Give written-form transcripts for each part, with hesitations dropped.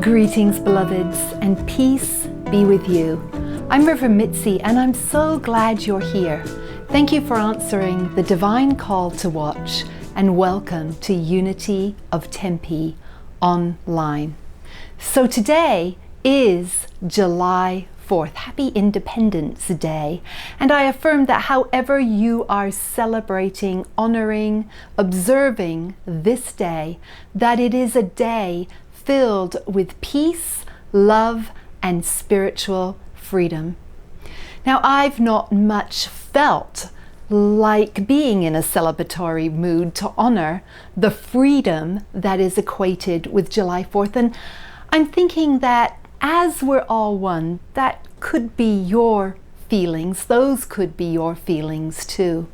Greetings, beloveds, and peace be with you. I'm Reverend Mitzi, and I'm so glad you're here. Thank you for answering the divine call to watch, and welcome to Unity of Tempe online. So today is July 4th. Happy Independence Day. And I affirm that however you are celebrating, honoring, observing this day, that it is a day filled with peace, love, and spiritual freedom. Now, I've not much felt like being in a celebratory mood to honor the freedom that is equated with July 4th. And I'm thinking that as we're all one, that could be your feelings. Those could be your feelings too.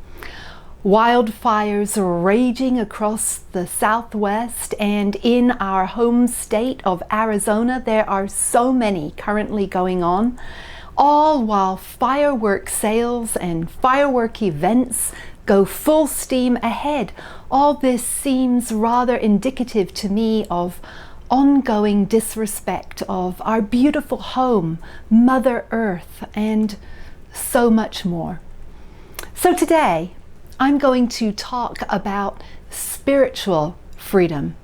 Wildfires raging across the Southwest, and in our home state of Arizona, there are so many currently going on, all while firework sales and firework events go full steam ahead. All this seems rather indicative to me of ongoing disrespect of our beautiful home, Mother Earth, and so much more. So today, I'm going to talk about spiritual freedom.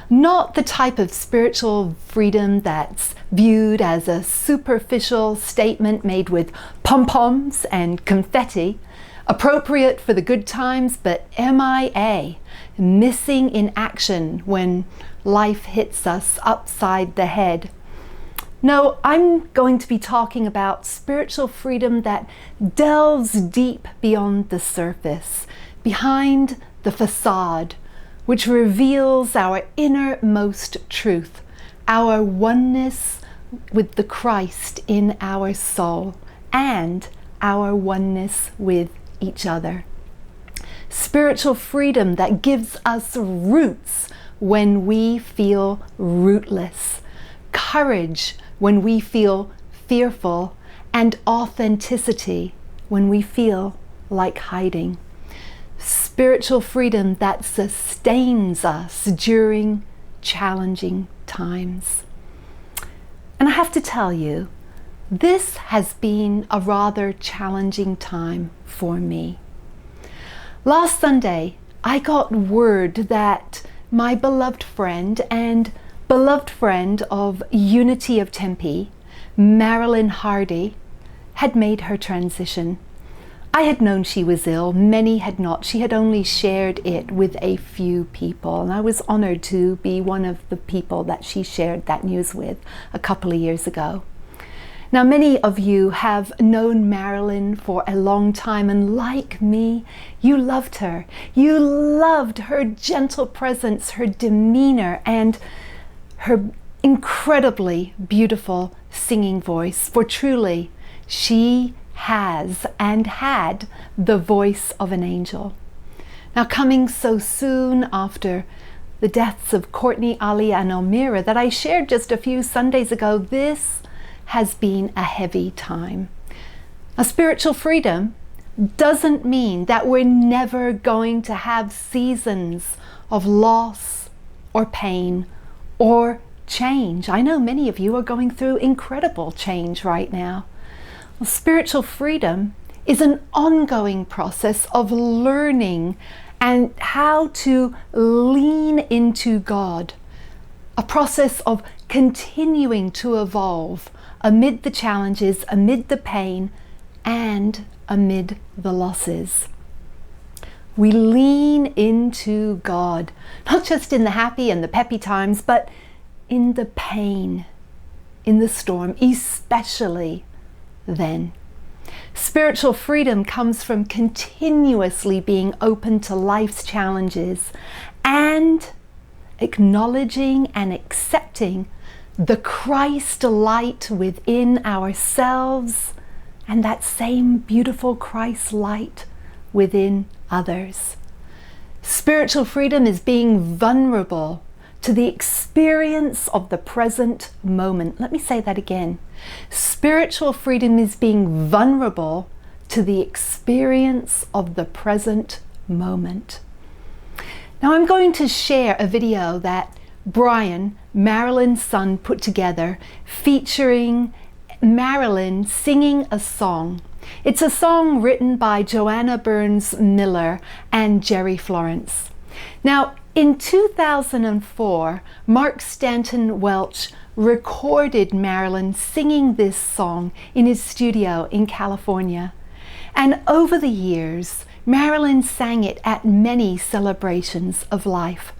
Not the type of spiritual freedom that's viewed as a superficial statement made with pom-poms and confetti, appropriate for the good times, but MIA, missing in action when life hits us upside the head. No, I'm going to be talking about spiritual freedom that delves deep beyond the surface, behind the facade, which reveals our innermost truth, our oneness with the Christ in our soul, and our oneness with each other. Spiritual freedom that gives us roots when we feel rootless, courage when we feel fearful, and authenticity when we feel like hiding. Spiritual freedom that sustains us during challenging times. And I have to tell you, this has been a rather challenging time for me. Last Sunday, I got word that my beloved friend and beloved friend of Unity of Tempe, Marilyn Hardy, had made her transition. I had known she was ill, many had not. She had only shared it with a few people, and I was honored to be one of the people that she shared that news with a couple of years ago. Now, many of you have known Marilyn for a long time, and like me, you loved her. You loved her gentle presence, her demeanor, and her incredibly beautiful singing voice, for truly she has and had the voice of an angel. Now, coming so soon after the deaths of Courtney, Ali, and Elmira that I shared just a few Sundays ago, this has been a heavy time. A spiritual freedom doesn't mean that we're never going to have seasons of loss or pain or change. I know many of you are going through incredible change right now. Well, spiritual freedom is an ongoing process of learning and how to lean into God, a process of continuing to evolve amid the challenges, amid the pain, and amid the losses. We lean into God, not just in the happy and the peppy times, but in the pain, in the storm, especially then. Spiritual freedom comes from continuously being open to life's challenges and acknowledging and accepting the Christ light within ourselves and that same beautiful Christ light within others. Spiritual freedom is being vulnerable to the experience of the present moment. Let me say that again. Spiritual freedom is being vulnerable to the experience of the present moment. Now I'm going to share a video that Brian, Marilyn's son, put together, featuring Marilyn singing a song. It's a song written by Joanna Burns Miller and Jerry Florence. Now, in 2004, Mark Stanton Welch recorded Marilyn singing this song in his studio in California. And over the years, Marilyn sang it at many celebrations of life.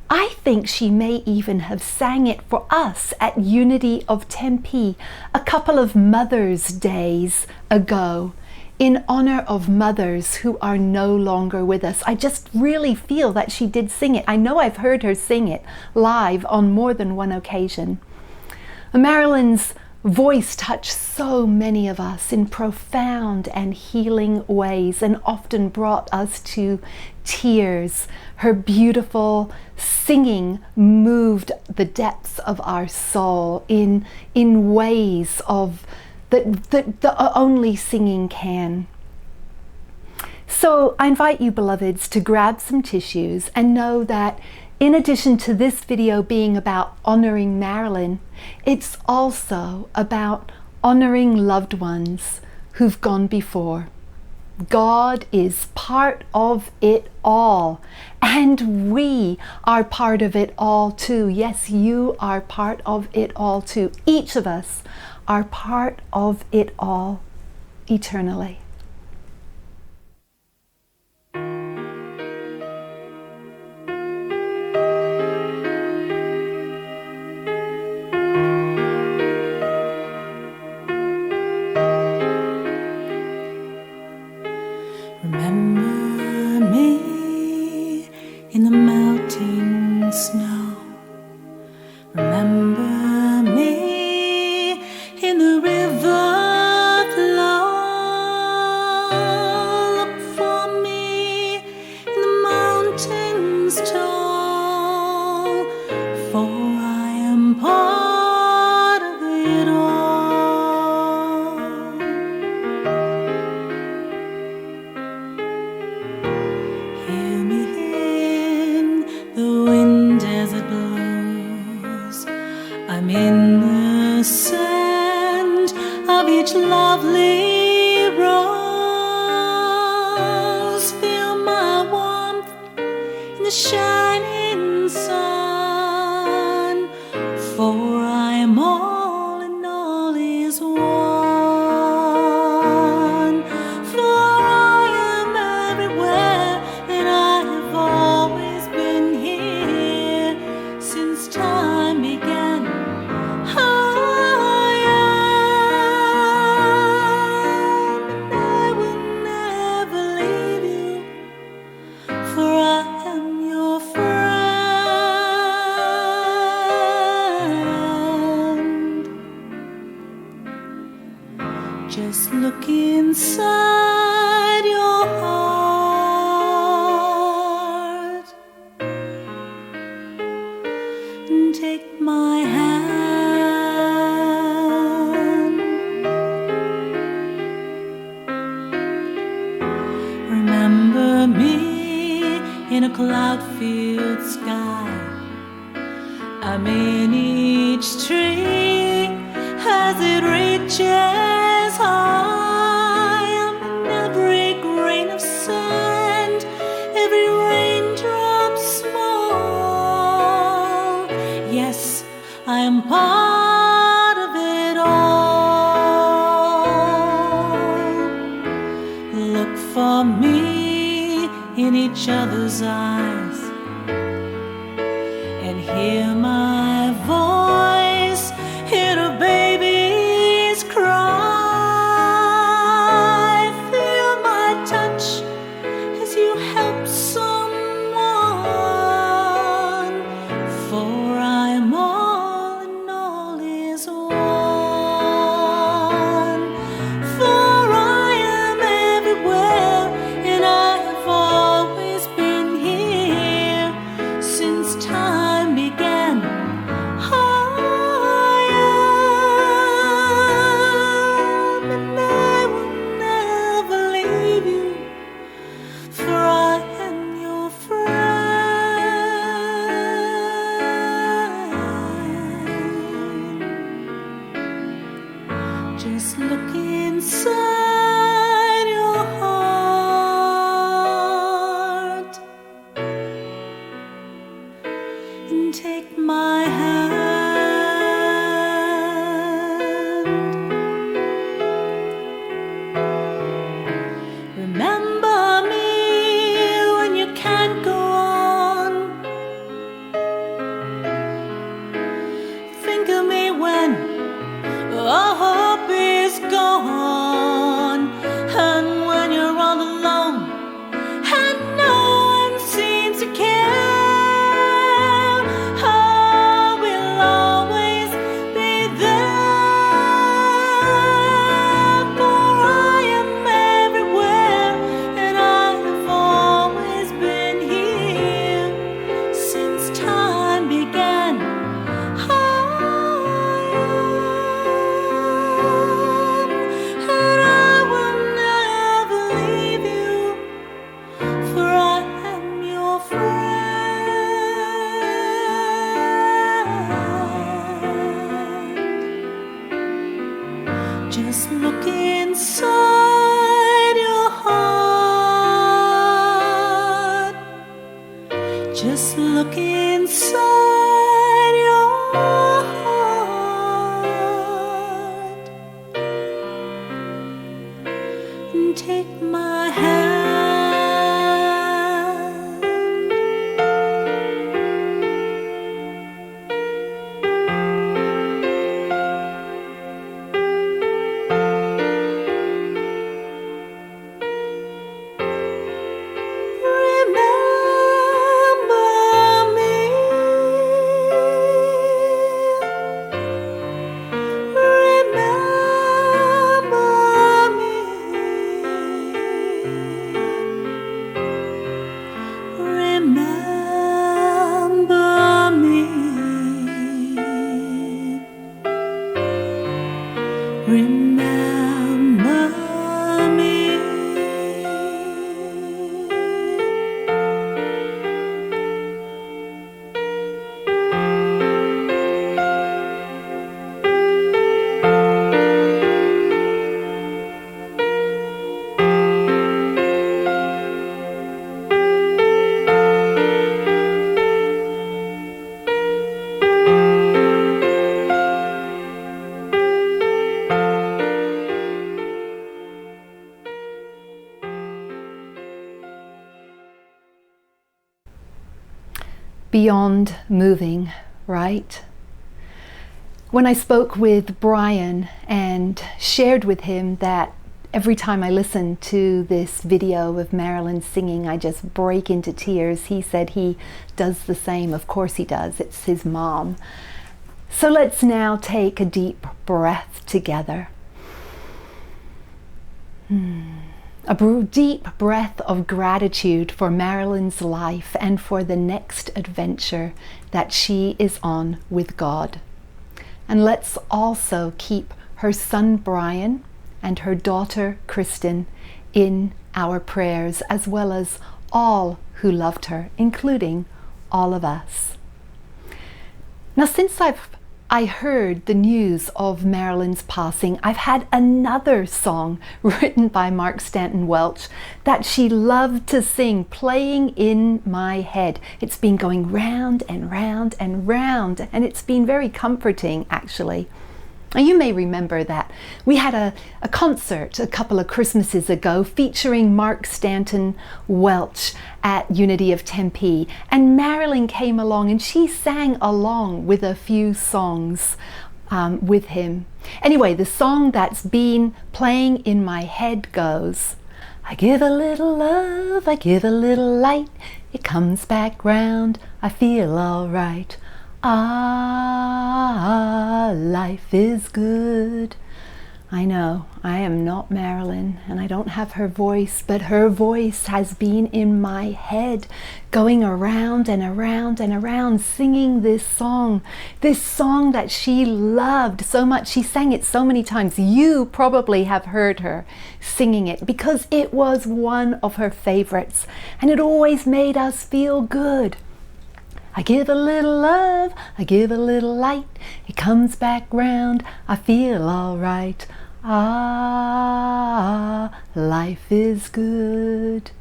I think she may even have sang it for us at Unity of Tempe a couple of Mother's Days ago, in honor of mothers who are no longer with us. I just really feel that she did sing it. I know I've heard her sing it live on more than one occasion. Marilyn's voice touched so many of us in profound and healing ways and often brought us to tears. Her beautiful singing moved the depths of our soul in ways of that only singing can. So I invite you, beloveds, to grab some tissues and know that in addition to this video being about honoring Marilyn, it's also about honoring loved ones who've gone before. God is part of it all, and we are part of it all too. Yes, you are part of it all too. Each of us are part of it all eternally. Remember me in the melting snow. Remember me in the river flow. Look for me in the mountains tall, for I am part of it all. Hear me in the wind as it blows. I'm in the sand of each lovely rose. Feel my warmth in the shining sun, for I am all and all is one. For I am everywhere, and I have always been here since time began. I am, and I will never leave you, for I am your friend. Just look inside your heart and take my hand. Remember me in a cloud-filled sky. I'm in each tree as it reaches high. I'm in every grain of sand, every raindrop small. Yes, I am part of it all. Look for me in each other's eyes and hear my voice in a baby's cry. Feel my touch as you help someone, for I am all and all is one. For I am everywhere, and I have always been here since time began. look inside your heart and take my hand. Remember me when you can't go on. Think of me when all hope is gone, and when you're all alone and no one seems to care. I will always be there, for I am everywhere, and I have always been here since time began. And I will never leave you, for I am your friend. Just look inside your heart. Just look inside your heart and take my hand. Remember me. Remember me. Remember me. Remember me. Beyond moving, right? When I spoke with Brian and shared with him that every time I listen to this video of Marilyn singing, I just break into tears, he said he does the same. Of course he does. It's his mom. So let's now take a deep breath together. A deep breath of gratitude for Marilyn's life and for the next adventure that she is on with God. And let's also keep her son Brian and her daughter Kristen in our prayers, as well as all who loved her, including all of us. Now, since I heard the news of Marilyn's passing, I've had another song written by Mark Stanton Welch that she loved to sing, playing in my head. It's been going round and round and round, and it's been very comforting, actually. Now, you may remember that we had a concert a couple of Christmases ago featuring Mark Stanton Welch at Unity of Tempe, and Marilyn came along and she sang along with a few songs with him. Anyway, the song that's been playing in my head goes, I give a little love, I give a little light, it comes back round, I feel all right. Ah, life is good. I know, I am not Marilyn, and I don't have her voice, but her voice has been in my head, going around and around and around, singing this song that she loved so much. She sang it so many times. You probably have heard her singing it because it was one of her favorites, and it always made us feel good. I give a little love, I give a little light, it comes back round, I feel all right. Ah, life is good.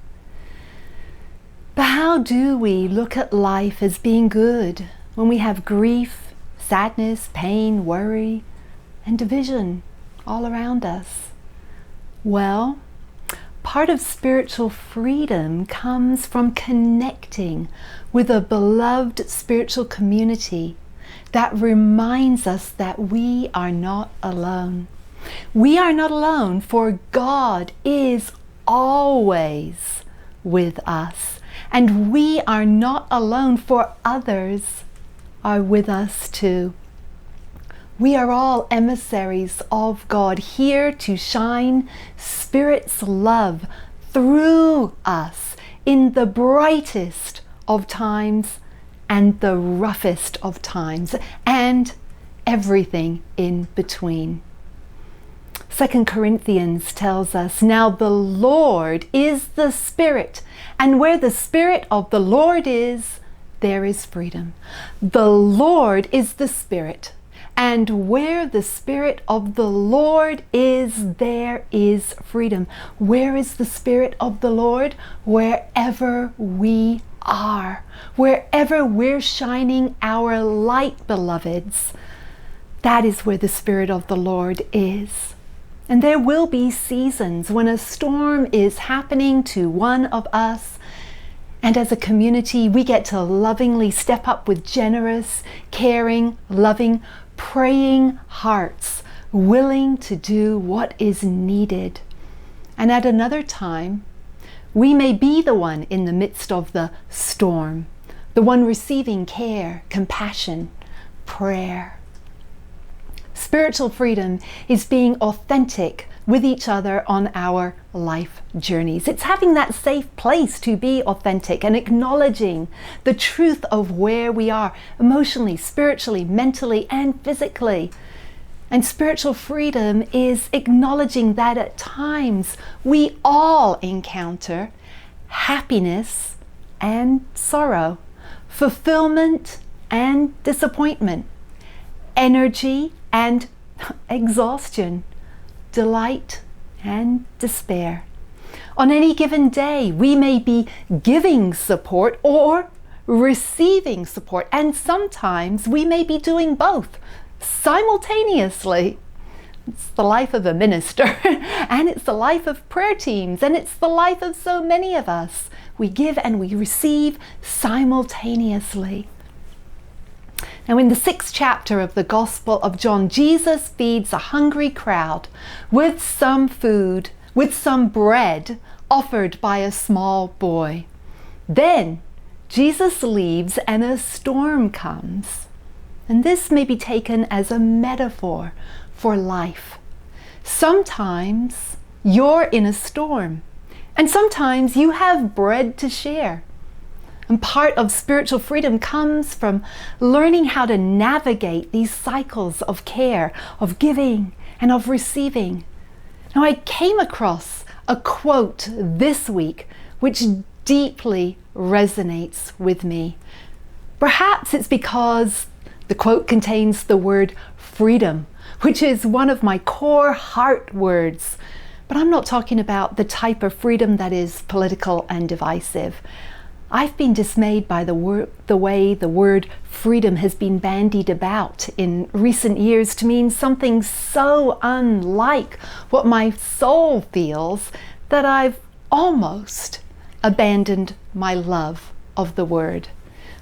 But how do we look at life as being good when we have grief, sadness, pain, worry, and division all around us? Well, part of spiritual freedom comes from connecting with a beloved spiritual community that reminds us that we are not alone. We are not alone, for God is always with us. And we are not alone, for others are with us too. We are all emissaries of God, here to shine Spirit's love through us in the brightest of times and the roughest of times, and everything in between. 2 Corinthians tells us, "Now the Lord is the Spirit, and where the Spirit of the Lord is, there is freedom." The Lord is the Spirit, and where the Spirit of the Lord is, there is freedom. Where is the Spirit of the Lord? Wherever we are, wherever we're shining our light, beloveds, that is where the Spirit of the Lord is. And there will be seasons when a storm is happening to one of us, and as a community, we get to lovingly step up with generous, caring, loving, praying hearts, willing to do what is needed. And at another time, we may be the one in the midst of the storm, the one receiving care, compassion, prayer. Spiritual freedom is being authentic with each other on our life journeys. It's having that safe place to be authentic and acknowledging the truth of where we are emotionally, spiritually, mentally, and physically. And spiritual freedom is acknowledging that at times we all encounter happiness and sorrow, fulfillment and disappointment, energy and exhaustion, delight and despair. On any given day, we may be giving support or receiving support, and sometimes we may be doing both simultaneously. It's the life of a minister, and it's the life of prayer teams, and it's the life of so many of us. We give and we receive simultaneously. Now, in the 6th chapter of the Gospel of John, Jesus feeds a hungry crowd with some food, with some bread offered by a small boy. Then Jesus leaves and a storm comes. And this may be taken as a metaphor for life. Sometimes you're in a storm, and sometimes you have bread to share. And part of spiritual freedom comes from learning how to navigate these cycles of care, of giving, and of receiving. Now, I came across a quote this week which deeply resonates with me. Perhaps it's because the quote contains the word freedom, which is one of my core heart words. But I'm not talking about the type of freedom that is political and divisive. I've been dismayed by the way the word freedom has been bandied about in recent years to mean something so unlike what my soul feels that I've almost abandoned my love of the word.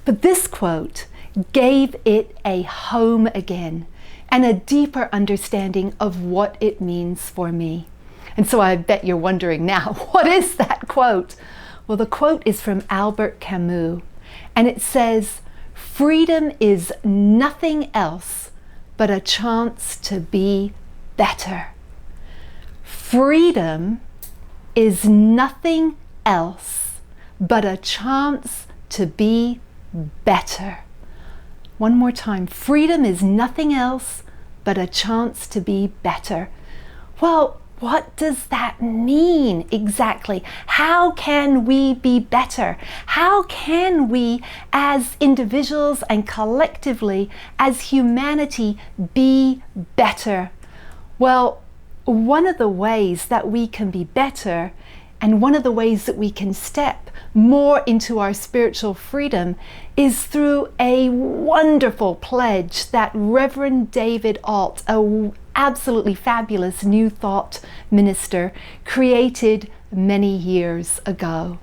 But this quote gave it a home again and a deeper understanding of what it means for me. And so I bet you're wondering now, what is that quote? Well, the quote is from Albert Camus, and it says, "Freedom is nothing else but a chance to be better." Freedom is nothing else but a chance to be better. One more time. Freedom is nothing else but a chance to be better. Well, what does that mean exactly? How can we be better? How can we, as individuals and collectively as humanity, be better? Well, one of the ways that we can be better, and one of the ways that we can step more into our spiritual freedom, is through a wonderful pledge that Reverend David Alt, a absolutely fabulous New Thought minister, created many years ago.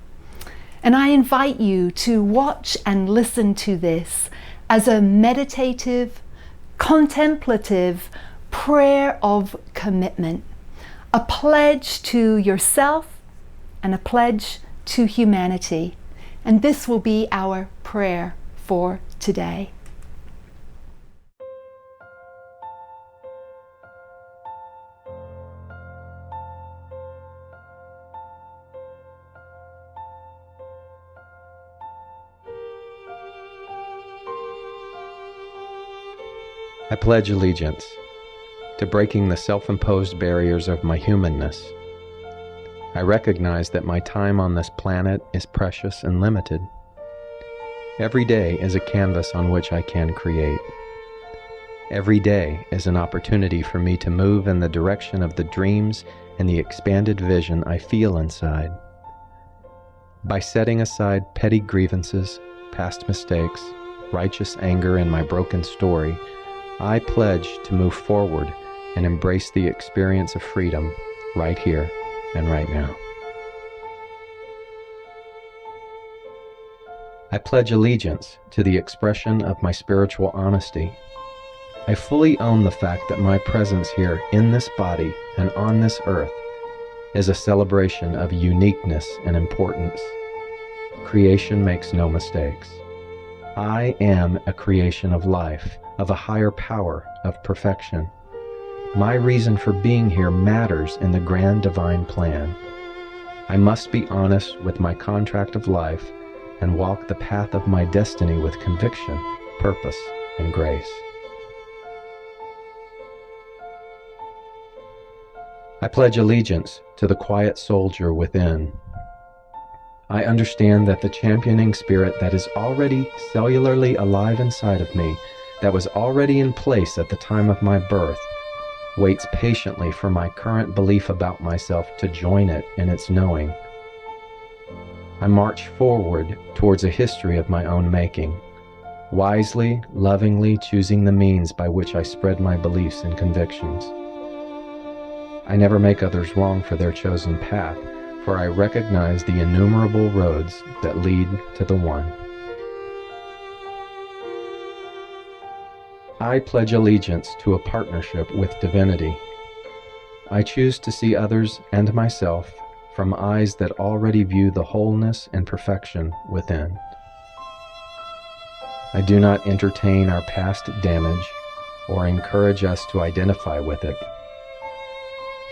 And I invite you to watch and listen to this as a meditative, contemplative prayer of commitment, a pledge to yourself and a pledge to humanity. And this will be our prayer for today. I pledge allegiance to breaking the self-imposed barriers of my humanness. I recognize that my time on this planet is precious and limited. Every day is a canvas on which I can create. Every day is an opportunity for me to move in the direction of the dreams and the expanded vision I feel inside. By setting aside petty grievances, past mistakes, righteous anger, and my broken story, I pledge to move forward and embrace the experience of freedom right here and right now. I pledge allegiance to the expression of my spiritual honesty. I fully own the fact that my presence here in this body and on this earth is a celebration of uniqueness and importance. Creation makes no mistakes. I am a creation of life, of a higher power, of perfection. My reason for being here matters in the grand divine plan. I must be honest with my contract of life and walk the path of my destiny with conviction, purpose, and grace. I pledge allegiance to the quiet soldier within. I understand that the championing spirit that is already cellularly alive inside of me, that was already in place at the time of my birth, waits patiently for my current belief about myself to join it in its knowing. I march forward towards a history of my own making, wisely, lovingly choosing the means by which I spread my beliefs and convictions. I never make others wrong for their chosen path, for I recognize the innumerable roads that lead to the one. I pledge allegiance to a partnership with divinity. I choose to see others and myself from eyes that already view the wholeness and perfection within. I do not entertain our past damage or encourage us to identify with it,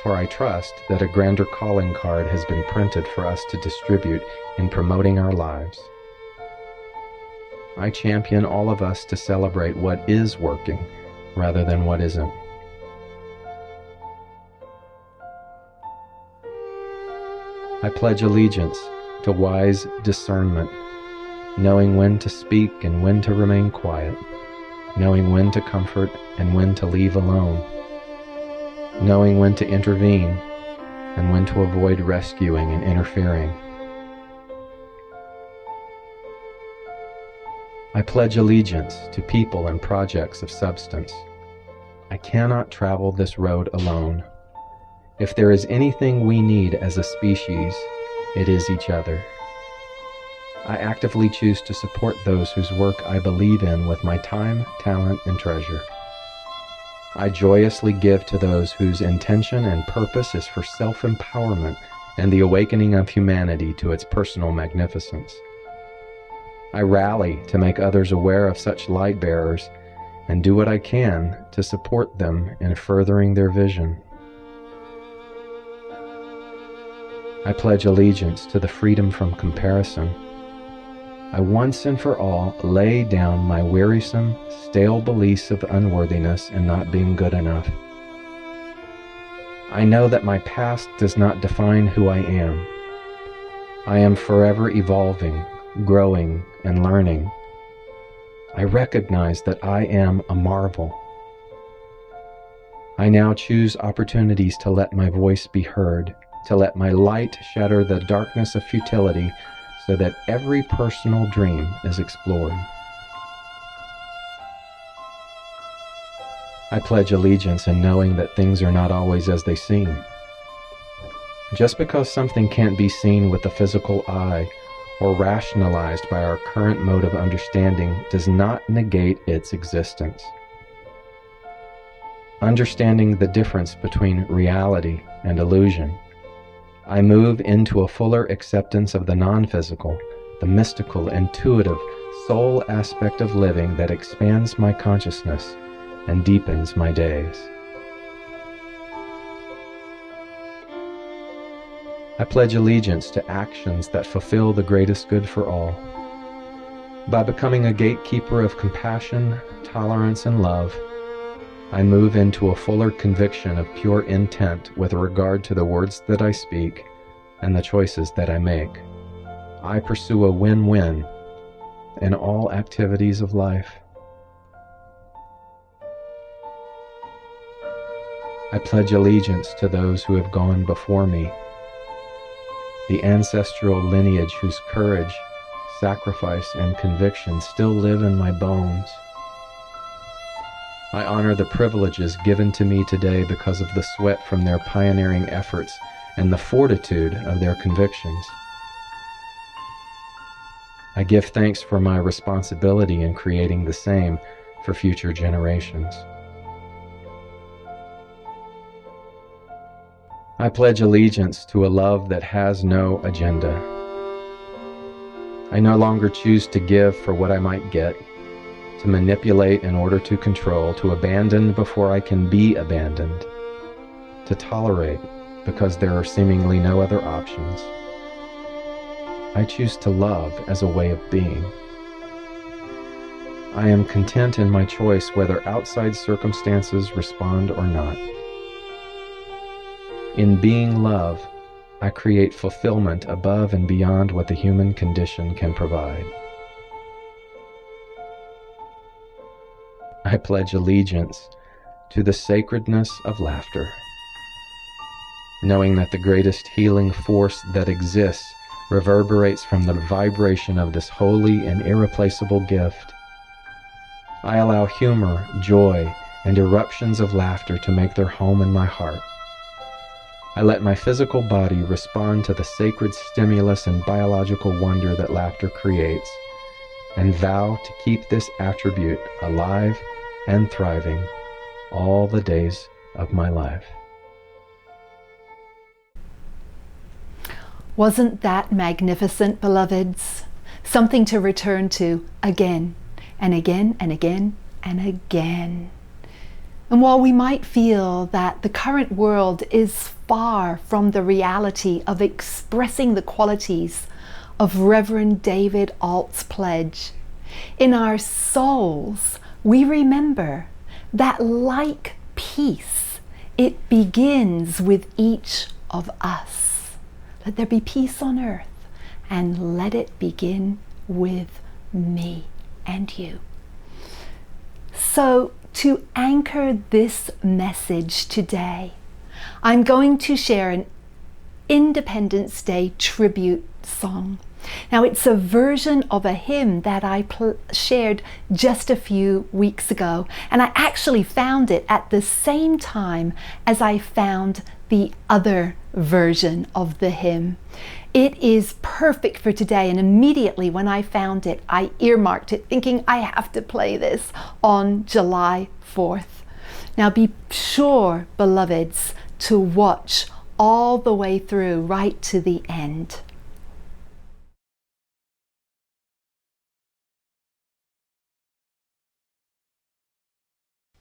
for I trust that a grander calling card has been printed for us to distribute in promoting our lives. I champion all of us to celebrate what is working rather than what isn't. I pledge allegiance to wise discernment, knowing when to speak and when to remain quiet, knowing when to comfort and when to leave alone, knowing when to intervene and when to avoid rescuing and interfering. I pledge allegiance to people and projects of substance. I cannot travel this road alone. If there is anything we need as a species, it is each other. I actively choose to support those whose work I believe in with my time, talent, and treasure. I joyously give to those whose intention and purpose is for self-empowerment and the awakening of humanity to its personal magnificence. I rally to make others aware of such light bearers and do what I can to support them in furthering their vision. I pledge allegiance to the freedom from comparison. I once and for all lay down my wearisome, stale beliefs of unworthiness and not being good enough. I know that my past does not define who I am. I am forever evolving, growing, and learning. I recognize that I am a marvel. I now choose opportunities to let my voice be heard, to let my light shatter the darkness of futility so that every personal dream is explored. I pledge allegiance in knowing that things are not always as they seem. Just because something can't be seen with the physical eye or rationalized by our current mode of understanding does not negate its existence. Understanding the difference between reality and illusion, I move into a fuller acceptance of the non-physical, the mystical, intuitive, soul aspect of living that expands my consciousness and deepens my days. I pledge allegiance to actions that fulfill the greatest good for all. By becoming a gatekeeper of compassion, tolerance, and love, I move into a fuller conviction of pure intent with regard to the words that I speak and the choices that I make. I pursue a win-win in all activities of life. I pledge allegiance to those who have gone before me, the ancestral lineage whose courage, sacrifice, and conviction still live in my bones. I honor the privileges given to me today because of the sweat from their pioneering efforts and the fortitude of their convictions. I give thanks for my responsibility in creating the same for future generations. I pledge allegiance to a love that has no agenda. I no longer choose to give for what I might get, to manipulate in order to control, to abandon before I can be abandoned, to tolerate because there are seemingly no other options. I choose to love as a way of being. I am content in my choice whether outside circumstances respond or not. In being love, I create fulfillment above and beyond what the human condition can provide. I pledge allegiance to the sacredness of laughter, knowing that the greatest healing force that exists reverberates from the vibration of this holy and irreplaceable gift. I allow humor, joy, and eruptions of laughter to make their home in my heart. I let my physical body respond to the sacred stimulus and biological wonder that laughter creates, and vow to keep this attribute alive and thriving all the days of my life. Wasn't that magnificent, beloveds? Something to return to again and again and again and again. And while we might feel that the current world is far from the reality of expressing the qualities of Reverend David Alt's pledge, in our souls we remember that, like peace, it begins with each of us. Let there be peace on earth, and let it begin with me and you. So, to anchor this message today, I'm going to share an Independence Day tribute song. Now, it's a version of a hymn that I shared just a few weeks ago, and I actually found it at the same time as I found the other version of the hymn. It is perfect for today, and immediately when I found it, I earmarked it, thinking I have to play this on July 4th. Now, be sure, beloveds, to watch all the way through, right to the end.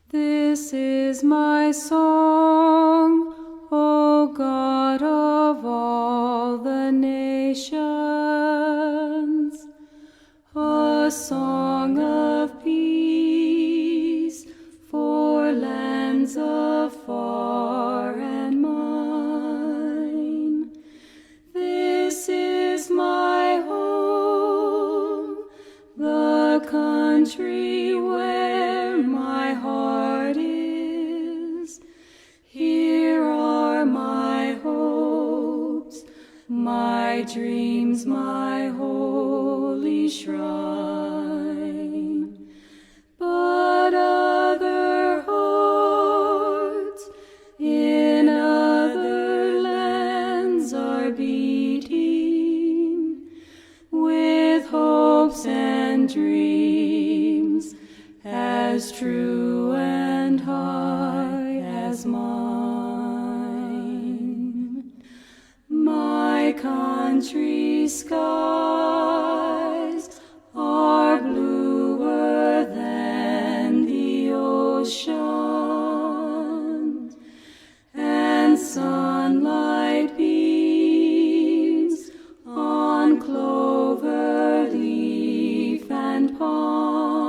This is my song, O God of all the nations, a song of peace for lands afar and mine. This is my home, the country where my heart is, my dreams, my holy shrine. But other hearts in other lands are beating with hopes and dreams as true and high as mine. My country's skies are bluer than the ocean, and sunlight beams on clover leaf and pine.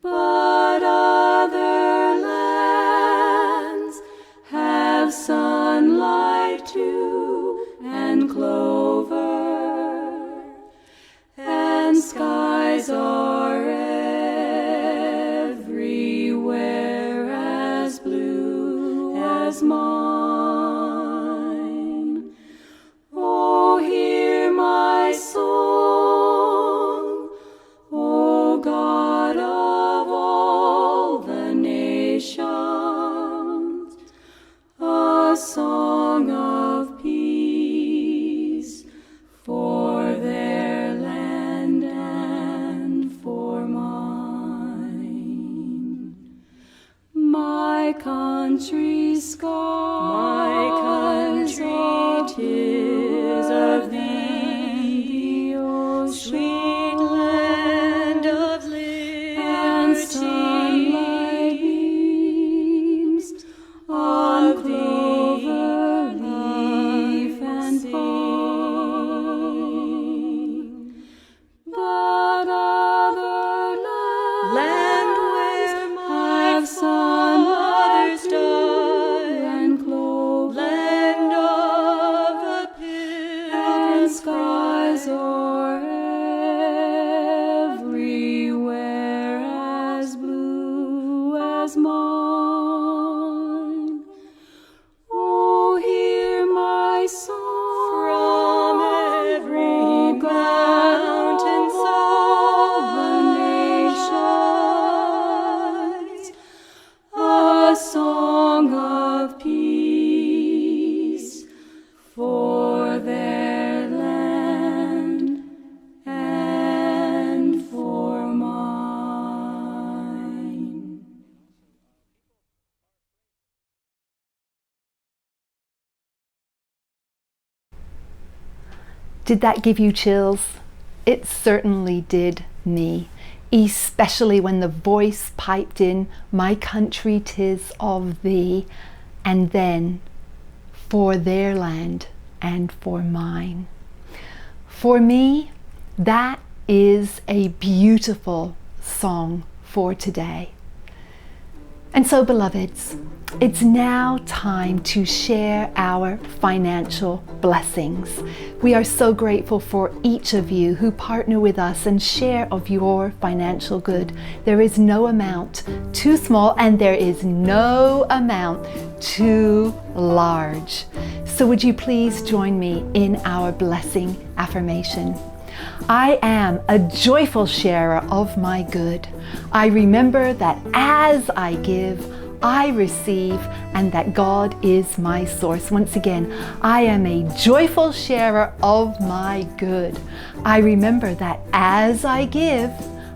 But other lands have sunlight too, and clover, and skies are everywhere as blue as mine. Oh, hear my song, O God of all the nations, a song of peace for their land and for mine. My country's skies, my country, 'tis of thee, the sweet land of liberty, and sunlight beams on clover leaf and pine. But other land where my fathers died, and clover, land of the pilgrim, and skies are everywhere as blue as mine. Oh, hear my song from every mountain side, a song of peace for their land and for mine. Did that give you chills? It certainly did me, especially when the voice piped in, my country 'tis of thee, and then for their land and for mine. For me, that is a beautiful song for today. And so, beloveds, it's now time to share our financial blessings. We are so grateful for each of you who partner with us and share of your financial good. There is no amount too small, and there is no amount too large. So would you please join me in our blessing affirmation? I am a joyful sharer of my good. I remember that as I give, I receive, and that God is my source. Once again, I am a joyful sharer of my good. I remember that as I give,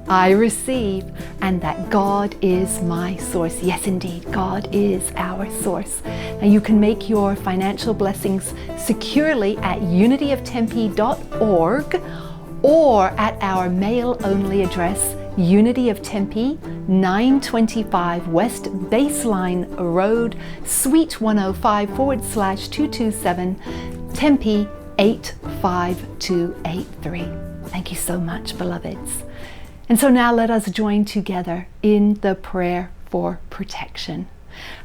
I receive, and that God is my source. Yes, indeed, God is our source. Now you can make your financial blessings securely at unityoftempe.org or at our mail-only address, Unity of Tempe, 925 West Baseline Road, Suite 105/227, Tempe 85283. Thank you so much, beloveds. And so now let us join together in the prayer for protection.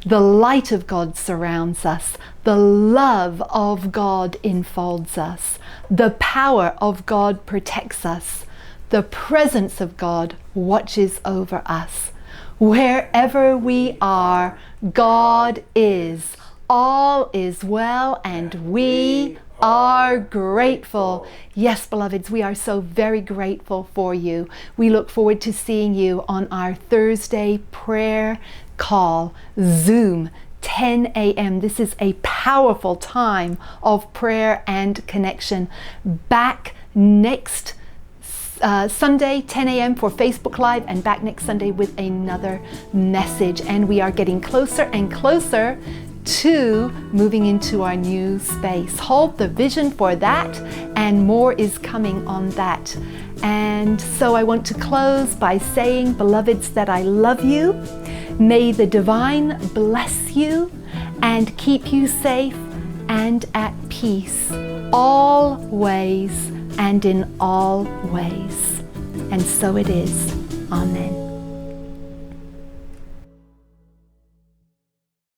The light of God surrounds us. The love of God enfolds us. The power of God protects us. The presence of God watches over us. Wherever we are, God is All is well, and we are grateful. Yes, beloveds, we are so very grateful for you. We look forward to seeing you on our Thursday prayer call, Zoom, 10 a.m. This is a powerful time of prayer and connection. Back next Sunday, 10 a.m. for Facebook Live, and back next Sunday with another message. And we are getting closer and closer to moving into our new space. Hold the vision for that, and more is coming on that. And so I want to close by saying, beloveds, that I love you. May the divine bless you and keep you safe and at peace, always and in all ways. And so it is. Amen.